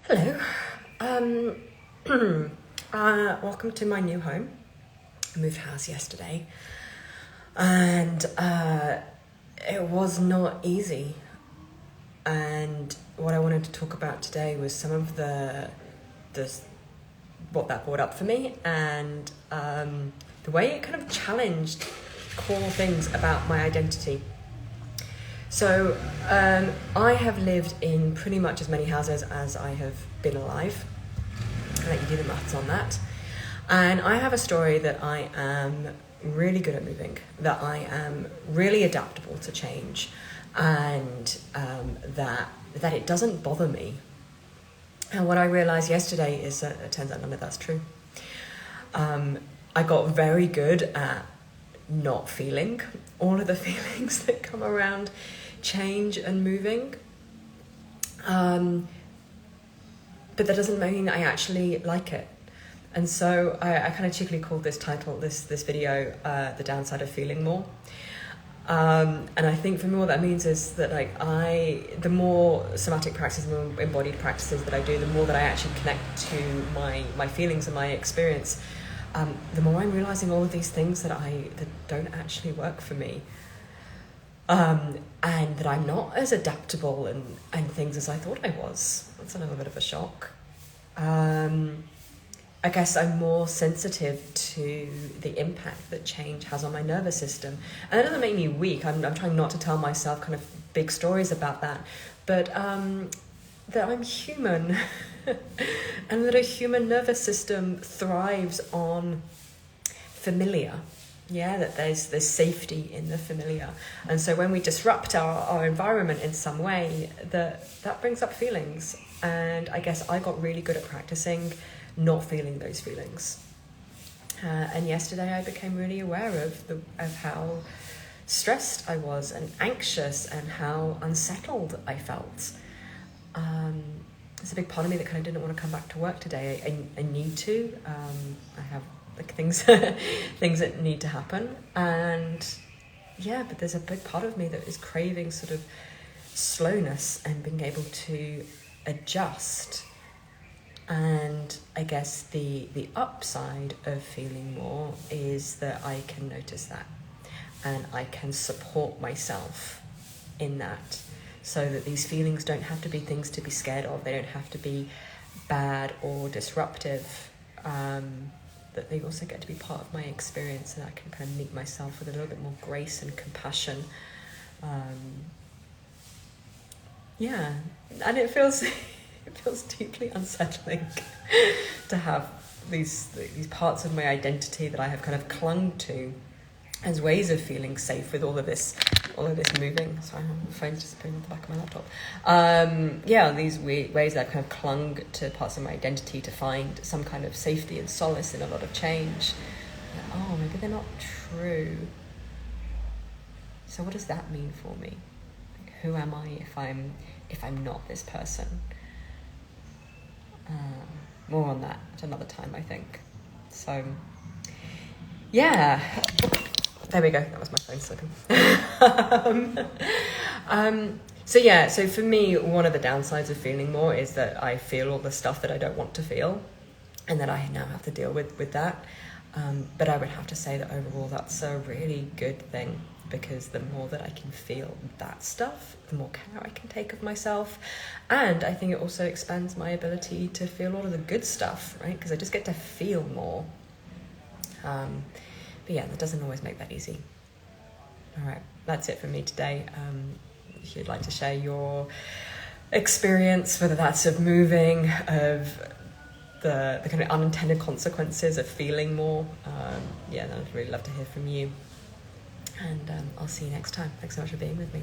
Hello. Welcome to my new home. I moved house yesterday, and it was not easy. And what I wanted to talk about today was some of the what that brought up for me, and the way it kind of challenged core things about my identity. So I have lived in pretty much as many houses as I have been alive. I'll let you do the maths on that. And I have a story that I am really good at moving, that I am really adaptable to change, and that it doesn't bother me. And what I realised yesterday is that it turns out none of that's true. I got very good at not feeling all of the feelings that come around change and moving, but that doesn't mean I actually like it. And so I kind of cheekily called this video the downside of feeling more, and I think for me what that means is that the more somatic practices, the more embodied practices that I do, the more that I actually connect to my feelings and my experience, the more I'm realizing all of these things that don't actually work for me, and that I'm not as adaptable and things as I thought I was. That's a little bit of a shock. I guess I'm more sensitive to the impact that change has on my nervous system, and that doesn't make me weak. I'm trying not to tell myself kind of big stories about that, but that I'm human. And that a human nervous system thrives on familiar. Yeah, that there's safety in the familiar. And so when we disrupt our environment in some way, that brings up feelings. And I guess I got really good at practicing not feeling those feelings. And yesterday I became really aware of how stressed I was and anxious and how unsettled I felt. There's a big part of me that kind of didn't want to come back to work today. I need to. I have things that need to happen, and but there's a big part of me that is craving sort of slowness and being able to adjust. And I guess the upside of feeling more is that I can notice that, and I can support myself in that. So that these feelings don't have to be things to be scared of. They don't have to be bad or disruptive. That they also get to be part of my experience, and I can kind of meet myself with a little bit more grace and compassion. And it feels deeply unsettling to have these parts of my identity that I have kind of clung to as ways of feeling safe with all of this moving. Sorry, my phone's just putting on the back of my laptop. These ways that I've kind of clung to parts of my identity to find some kind of safety and solace in a lot of change. Maybe they're not true. So what does that mean for me? Who am I if I'm not this person? More on that at another time, I think. So, there we go. That was my phone slipping. So for me, one of the downsides of feeling more is that I feel all the stuff that I don't want to feel, and that I now have to deal with that. But I would have to say that overall, that's a really good thing, because the more that I can feel that stuff, the more care I can take of myself. And I think it also expands my ability to feel all of the good stuff, right? Because I just get to feel more. But that doesn't always make that easy. All right, that's it for me today. If you'd like to share your experience, whether that's of moving, of the kind of unintended consequences of feeling more, then I'd really love to hear from you. And I'll see you next time. Thanks so much for being with me.